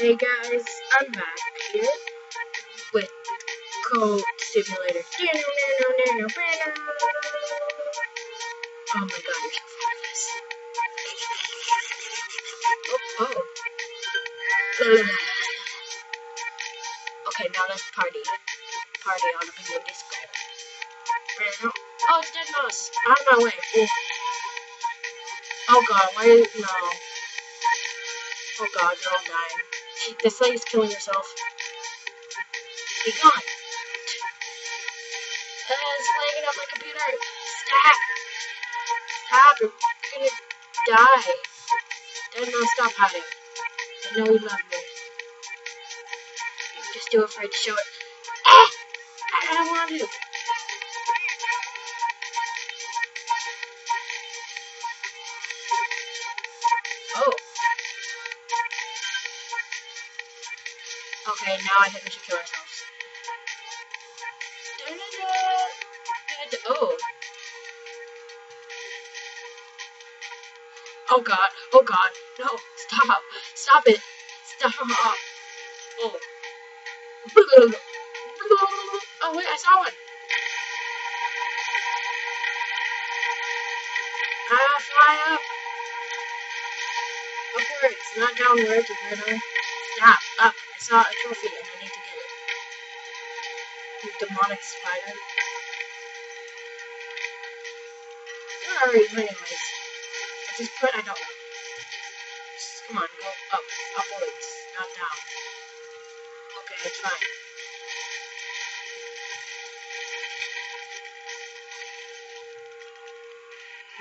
Hey guys, I'm back here with Code Simulator. Oh my god, you're so fabulous. Oh. Okay, now let's party. Party on up in the disco. Oh, it's Dead Mouse. Out of my way. Oh god, why is no? Oh god, you're all dying. This lady's killing herself. Be gone. It's flagging up my computer. Stop. Stop. You're gonna die. Dead Mouse, stop hiding. I know you love me. You're just too afraid to show it. Ah! I don't want to. Oh. Okay, now I think we should kill ourselves. Oh. Oh god. Oh god. No. Stop. Stop it. Stop. Oh. Oh wait, I saw one. Fly up. Upwards, not downwards, you Stop. Up. I saw a trophy and I need to get it. You demonic spider. Where are you anyways? At this point, I don't know. Just, come on, go up. Upwards, not down. Okay, it's fine.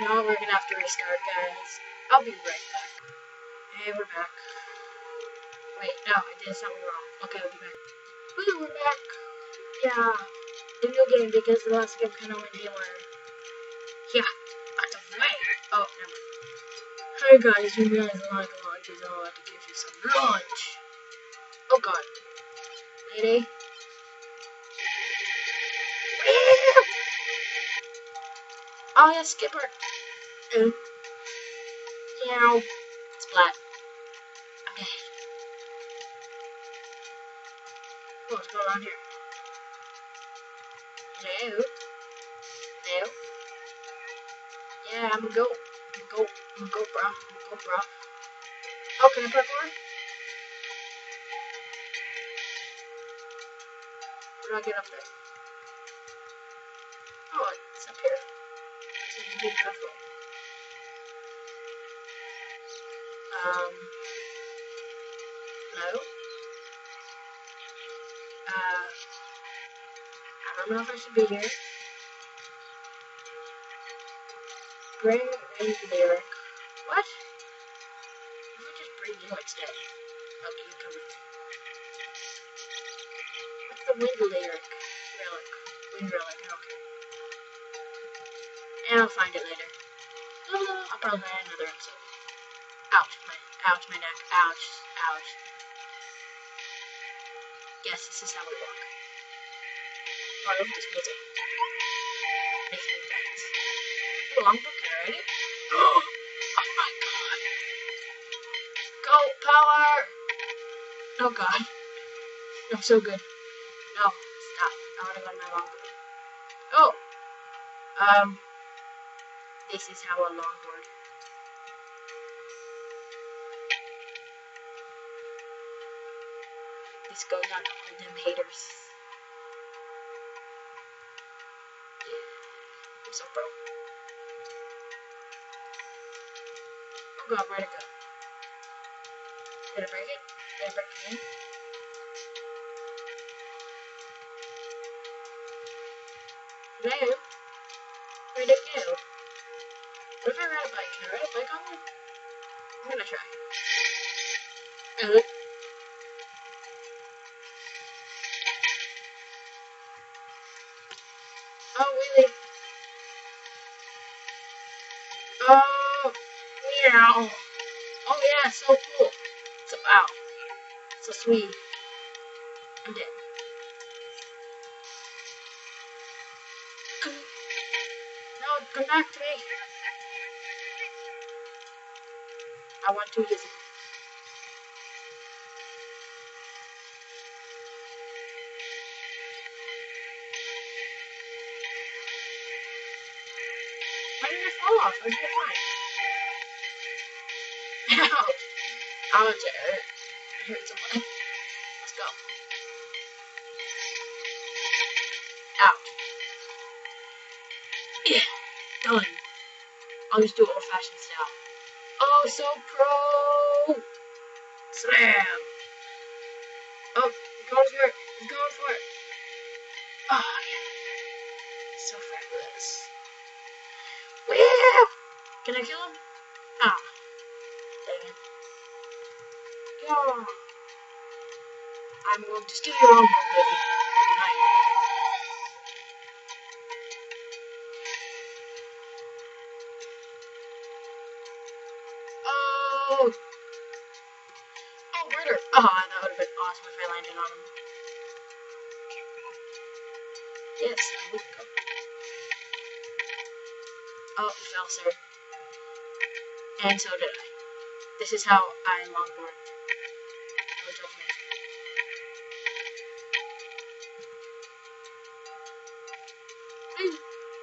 No, we're gonna have to restart, guys. I'll be right back. Hey, we're back. Wait, no, I did something wrong. Okay, we'll be back. Woo, we're back. Yeah, the new game, because the last game kind of went haywire. Yeah, out of the way. Oh, never mind. Hey guys, you guys like lunch, so I'll have to give you some lunch. Oh god. Lady. Oh yeah, Skipper. Meow. Splat. Okay. What's going on here? Hello? Hello? Yeah, I'm a goat. I'm a goat, bro. Oh, can I parkour? Where do I get up there? Oh, it's up here. This is a big pathway. No? I don't know if I should be here. Bring wind lyric. What? Let me just bring you instead. Okay, you come with me. What's the wind lyric? Relic. Wind relic, okay. And I'll find it later. I'll probably find another episode. Ouch, my neck. Ouch. Yes, this is how we walk. Oh, I love this music. Makes me dance. A long book already? Oh my god. Go, power! Oh god. No, so good. No, stop. I wanna go on my longboard. Oh! This is how a longboard. This goes out to all them haters. I'm so pro. Oh god, where'd it go? Did I break it? Did I break it again? Hello? Where'd it go? What if I ride a bike? Can I ride a bike on there? I'm gonna try. Oh, really? Oh, meow. Oh yeah, so cool. So, ow. So sweet. I'm dead. No, come back to me. I want to use it. didn't fall off. I did fine. Ow. Ouch, it hurt. It hurt so much. Let's go. Ouch. Yeah. Done. I'll just do old-fashioned style. Oh, so pro! Slam! Oh, he's going for it. He's going for it. Oh, yeah. So fabulous. Whee! Can I kill him? Ah. Dang it. Yeah. I'm going to steal your longbow, baby. Nice. Oh! Oh, murder! Oh, that would have been awesome if I landed on him. Yes, I would go. Oh, you fell, sir. And so did I. This is how I longboard. Oh, jump here. Hey,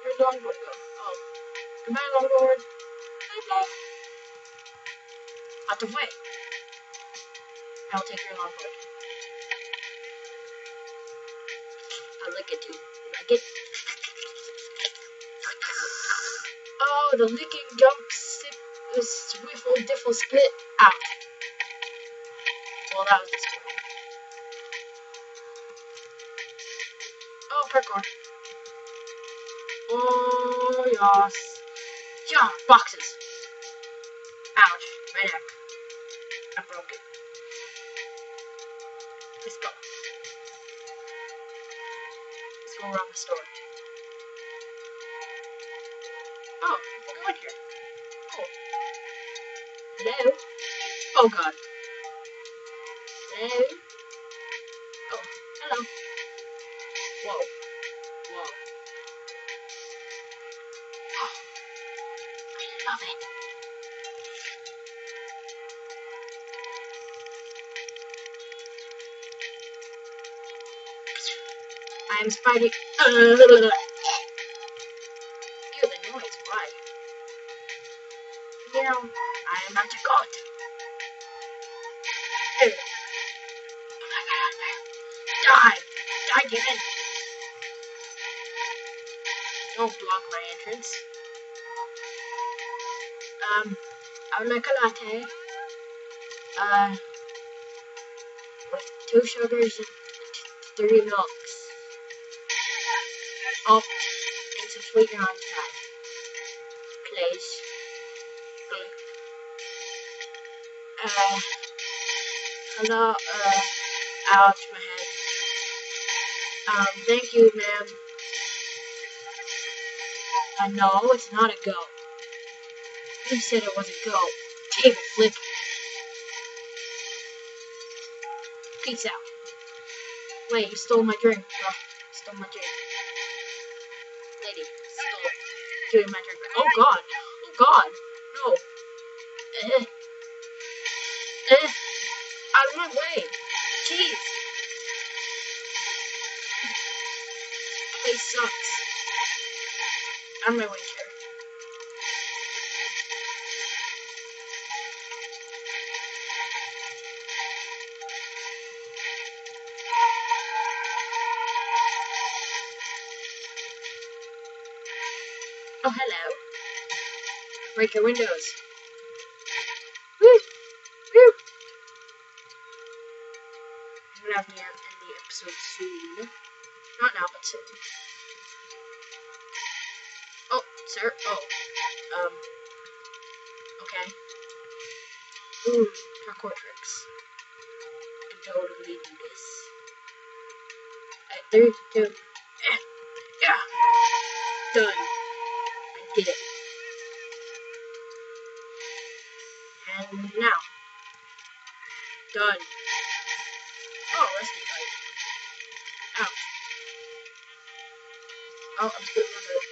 where's the longboard go? Oh. Goodbye, longboard. Bye-bye. Out the way. I'll take your longboard. I like it too. You like it? Oh, the licking jump swiffle diffle split out. Well, that was disappointing. Oh, parkour. Oh, yes. Yeah, boxes. Ouch, my neck. I broke it. Let's go. Let's go around the store. Oh, you can go in here. Cool. Hello? Oh, God. Hello? Oh, hello. Whoa. Whoa. Oh, I love it. I am Spidey. Ew, the noise. Why? Meow. I am Magic God. Ew. Oh my God. Die. Die, demon. Don't block my entrance. I would like a latte. With 2 sugars and 3 milks. Oh, and some sweetener on the side. Please. Hello, ouch, my head. Thank you, ma'am. No, it's not a go. You said it was a go. Table flip. Peace out. Wait, you stole my drink, bro. Stole my drink. Lady, stole it. Give me my drink back. Oh, God. Oh, God. No. Out of my way. Jeez. This place sucks. Out of my way, chair. Oh, hello. Break your windows. Woo! Woo! I'm gonna have to end the episode soon. Not now, but soon. Oh, sir. Oh. Okay. Ooh, parkour tricks. I can totally do this. 3, 2, yeah! Done. I did it. And now. Done. Oh, rescue fight. Ouch. Oh, I'm screwed under it.